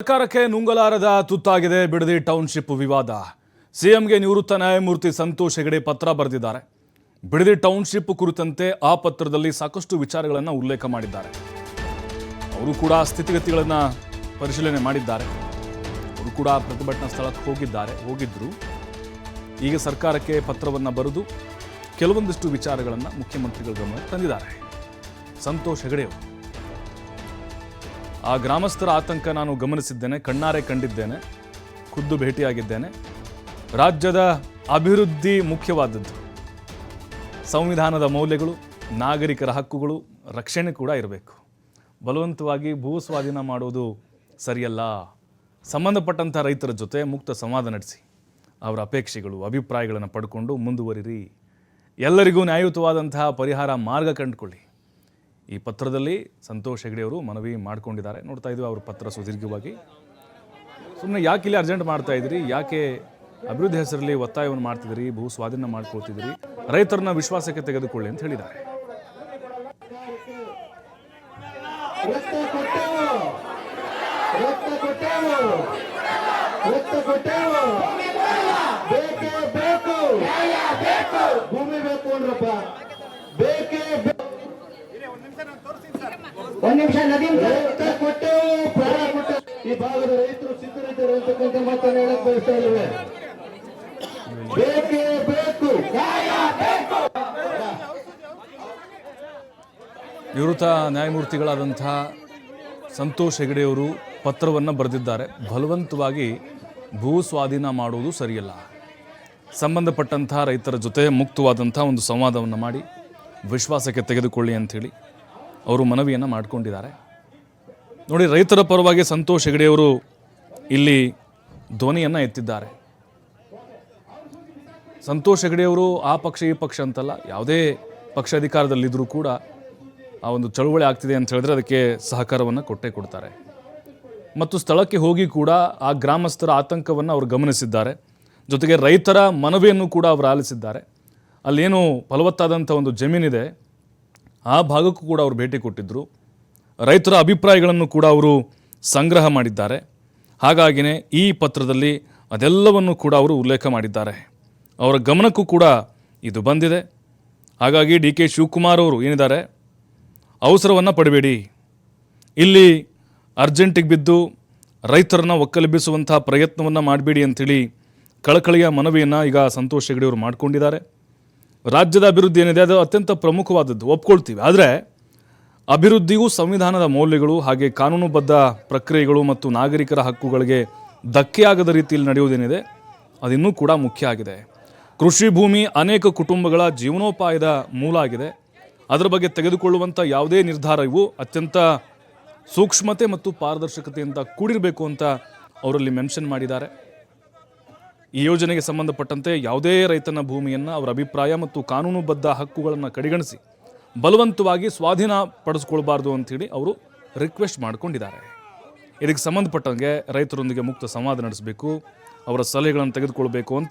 ಸರ್ಕಾರಕ್ಕೆ ನುಂಗಲಾರದ ತುತ್ತಾಗಿದೆ ಬಿಡದಿ ಟೌನ್ಶಿಪ್ ವಿವಾದ. ಸಿಎಂಗೆ ನಿವೃತ್ತ ನ್ಯಾಯಮೂರ್ತಿ ಸಂತೋಷ್ ಹೆಗಡೆ ಪತ್ರ ಬರೆದಿದ್ದಾರೆ. ಬಿಡದಿ ಟೌನ್ಶಿಪ್ ಕುರಿತಂತೆ ಆ ಪತ್ರದಲ್ಲಿ ಸಾಕಷ್ಟು ವಿಚಾರಗಳನ್ನು ಉಲ್ಲೇಖ ಮಾಡಿದ್ದಾರೆ. ಅವರು ಕೂಡ ಸ್ಥಿತಿಗತಿಗಳನ್ನು ಪರಿಶೀಲನೆ ಮಾಡಿದ್ದಾರೆ. ಅವರು ಕೂಡ ಪ್ರತಿಭಟನಾ ಸ್ಥಳಕ್ಕೆ ಹೋಗಿದ್ರು. ಈಗ ಸರ್ಕಾರಕ್ಕೆ ಪತ್ರವನ್ನು ಬರೆದು ಕೆಲವೊಂದಿಷ್ಟು ವಿಚಾರಗಳನ್ನು ಮುಖ್ಯಮಂತ್ರಿಗಳ ಗಮನಕ್ಕೆ ತಂದಿದ್ದಾರೆ. ಸಂತೋಷ್ ಹೆಗಡೆ ಅವರು ಆ ಗ್ರಾಮಸ್ಥರ ಆತಂಕ ನಾನು ಗಮನಿಸಿದ್ದೇನೆ, ಕಣ್ಣಾರೆ ಕಂಡಿದ್ದೇನೆ, ಖುದ್ದು ಭೇಟಿಯಾಗಿದ್ದೇನೆ. ರಾಜ್ಯದ ಅಭಿವೃದ್ಧಿ ಮುಖ್ಯವಾದದ್ದು. ಸಂವಿಧಾನದ ಮೌಲ್ಯಗಳು, ನಾಗರಿಕರ ಹಕ್ಕುಗಳು ರಕ್ಷಣೆ ಕೂಡ ಇರಬೇಕು. ಬಲವಂತವಾಗಿ ಭೂ ಸ್ವಾಧೀನ ಮಾಡೋದು ಸರಿಯಲ್ಲ. ಸಂಬಂಧಪಟ್ಟಂಥ ರೈತರ ಜೊತೆ ಮುಕ್ತ ಸಂವಾದ ನಡೆಸಿ ಅವರ ಅಪೇಕ್ಷೆಗಳು, ಅಭಿಪ್ರಾಯಗಳನ್ನು ಪಡ್ಕೊಂಡು ಮುಂದುವರಿರಿ. ಎಲ್ಲರಿಗೂ ನ್ಯಾಯಯುತವಾದಂತಹ ಪರಿಹಾರ ಮಾರ್ಗ ಕಂಡುಕೊಳ್ಳಿ. ಈ ಪತ್ರದಲ್ಲಿ ಸಂತೋಷ್ ಹೆಗಡೆ ಅವರು ಮನವಿ ಮಾಡಿಕೊಂಡಿದ್ದಾರೆ. ನೋಡ್ತಾ ಇದ್ವಿ ಅವ್ರ ಪತ್ರ ಸುದೀರ್ಘವಾಗಿ. ಸುಮ್ಮನೆ ಯಾಕೆ ಇಲ್ಲಿ ಅರ್ಜೆಂಟ್ ಮಾಡ್ತಾ ಇದ್ರಿ, ಯಾಕೆ ಅಭಿವೃದ್ಧಿ ಹೆಸರಲ್ಲಿ ಒತ್ತಾಯವನ್ನು ಮಾಡ್ತಿದ್ರಿ, ಭೂ ಸ್ವಾಧೀನ ಮಾಡ್ಕೊಳ್ತಿದ್ರಿ, ರೈತರನ್ನ ವಿಶ್ವಾಸಕ್ಕೆ ತೆಗೆದುಕೊಳ್ಳಿ ಅಂತ ಹೇಳಿದ್ದಾರೆ. ಒಂದು ನಿಮಿಷ ನದೀಮ್ ಈ ಭಾಗದ ರೈತರು ಸಿದ್ಧರಿದ್ದಾರೆ ಅಂತಕ್ಕಂಥ ಮಾತನ್ನು ಹೇಳಕ್ ಬಯಸ್ತಾ ಇದ್ದೇವೆ. ಬೇಕೇ ಬೇಕು. ನಿವೃತ್ತ ನ್ಯಾಯಮೂರ್ತಿಗಳಾದಂಥ ಸಂತೋಷ್ ಹೆಗಡೆಯವರು ಪತ್ರವನ್ನು ಬರೆದಿದ್ದಾರೆ. ಬಲವಂತವಾಗಿ ಭೂ ಸ್ವಾಧೀನ ಮಾಡುವುದು ಸರಿಯಲ್ಲ. ಸಂಬಂಧಪಟ್ಟಂಥ ರೈತರ ಜೊತೆ ಮುಕ್ತವಾದಂಥ ಒಂದು ಸಂವಾದವನ್ನು ಮಾಡಿ ವಿಶ್ವಾಸಕ್ಕೆ ತೆಗೆದುಕೊಳ್ಳಿ ಅಂಥೇಳಿ ಅವರು ಮನವಿಯನ್ನು ಮಾಡಿಕೊಂಡಿದ್ದಾರೆ. ನೋಡಿ, ರೈತರ ಪರವಾಗಿ ಸಂತೋಷ್ ಹೆಗಡೆಯವರು ಇಲ್ಲಿ ಧ್ವನಿಯನ್ನು ಎತ್ತಿದ್ದಾರೆ. ಸಂತೋಷ್ ಹೆಗಡೆಯವರು ಆ ಪಕ್ಷ ಈ ಪಕ್ಷ ಅಂತಲ್ಲ, ಯಾವುದೇ ಪಕ್ಷ ಅಧಿಕಾರದಲ್ಲಿದ್ದರೂ ಕೂಡ ಆ ಒಂದು ಚಳುವಳಿ ಆಗ್ತಿದೆ ಅಂತ ಹೇಳಿದ್ರೆ ಅದಕ್ಕೆ ಸಹಕಾರವನ್ನು ಕೊಟ್ಟೇ ಕೊಡ್ತಾರೆ. ಮತ್ತು ಸ್ಥಳಕ್ಕೆ ಹೋಗಿ ಕೂಡ ಆ ಗ್ರಾಮಸ್ಥರ ಆತಂಕವನ್ನು ಅವರು ಗಮನಿಸಿದ್ದಾರೆ. ಜೊತೆಗೆ ರೈತರ ಮನವಿಯನ್ನು ಕೂಡ ಅವರು ಆಲಿಸಿದ್ದಾರೆ. ಅಲ್ಲೇನು ಫಲವತ್ತಾದಂಥ ಒಂದು ಜಮೀನಿದೆ, ಆ ಭಾಗಕ್ಕೂ ಕೂಡ ಅವರು ಭೇಟಿ ಕೊಟ್ಟಿದ್ದರು. ರೈತರ ಅಭಿಪ್ರಾಯಗಳನ್ನು ಕೂಡ ಅವರು ಸಂಗ್ರಹ ಮಾಡಿದ್ದಾರೆ. ಹಾಗಾಗಿಯೇ ಈ ಪತ್ರದಲ್ಲಿ ಅದೆಲ್ಲವನ್ನು ಕೂಡ ಅವರು ಉಲ್ಲೇಖ ಮಾಡಿದ್ದಾರೆ. ಅವರ ಗಮನಕ್ಕೂ ಕೂಡ ಇದು ಬಂದಿದೆ. ಹಾಗಾಗಿ ಡಿ.ಕೆ. ಶಿವಕುಮಾರ್ ಅವರು ಏನಿದ್ದಾರೆ, ಅವಸರವನ್ನು ಪಡಬೇಡಿ, ಇಲ್ಲಿ ಅರ್ಜೆಂಟಿಗೆ ಬಿದ್ದು ರೈತರನ್ನು ಒಕ್ಕಲೆಬ್ಬಿಸುವಂಥ ಪ್ರಯತ್ನವನ್ನು ಮಾಡಬೇಡಿ ಅಂಥೇಳಿ ಕಳಕಳಿಯ ಮನವಿಯನ್ನು ಈಗ ಸಂತೋಷ್ ಹೆಗಡೆ ಅವರು ಮಾಡಿಕೊಂಡಿದ್ದಾರೆ. ರಾಜ್ಯದ ಅಭಿವೃದ್ಧಿ ಏನಿದೆ ಅದು ಅತ್ಯಂತ ಪ್ರಮುಖವಾದದ್ದು, ಒಪ್ಕೊಳ್ತೀವಿ. ಆದರೆ ಅಭಿವೃದ್ಧಿಯು ಸಂವಿಧಾನದ ಮೌಲ್ಯಗಳು, ಹಾಗೆ ಕಾನೂನುಬದ್ಧ ಪ್ರಕ್ರಿಯೆಗಳು ಮತ್ತು ನಾಗರಿಕರ ಹಕ್ಕುಗಳಿಗೆ ಧಕ್ಕೆಯಾಗದ ರೀತಿಯಲ್ಲಿ ನಡೆಯುವುದೇನಿದೆ ಅದಿನ್ನೂ ಕೂಡ ಮುಖ್ಯ ಆಗಿದೆ. ಕೃಷಿ ಭೂಮಿ ಅನೇಕ ಕುಟುಂಬಗಳ ಜೀವನೋಪಾಯದ ಮೂಲ ಆಗಿದೆ. ಅದರ ಬಗ್ಗೆ ತೆಗೆದುಕೊಳ್ಳುವಂಥ ಯಾವುದೇ ನಿರ್ಧಾರವು ಅತ್ಯಂತ ಸೂಕ್ಷ್ಮತೆ ಮತ್ತು ಪಾರದರ್ಶಕತೆಯಿಂದ ಕೂಡಿರಬೇಕು ಅಂತ ಅವರಲ್ಲಿ ಮೆನ್ಷನ್ ಮಾಡಿದ್ದಾರೆ. ಈ ಯೋಜನೆಗೆ ಸಂಬಂಧಪಟ್ಟಂತೆ ಯಾವುದೇ ರೈತನ ಭೂಮಿಯನ್ನು ಅವರ ಅಭಿಪ್ರಾಯ ಮತ್ತು ಕಾನೂನುಬದ್ಧ ಹಕ್ಕುಗಳನ್ನು ಕಡೆಗಣಿಸಿ ಬಲವಂತವಾಗಿ ಸ್ವಾಧೀನ ಪಡಿಸ್ಕೊಳ್ಬಾರ್ದು ಅಂಥೇಳಿ ಅವರು ರಿಕ್ವೆಸ್ಟ್ ಮಾಡಿಕೊಂಡಿದ್ದಾರೆ. ಇದಕ್ಕೆ ಸಂಬಂಧಪಟ್ಟಂಗೆ ರೈತರೊಂದಿಗೆ ಮುಕ್ತ ಸಂವಾದ ನಡೆಸಬೇಕು, ಅವರ ಸಲಹೆಗಳನ್ನು ತೆಗೆದುಕೊಳ್ಬೇಕು ಅಂತ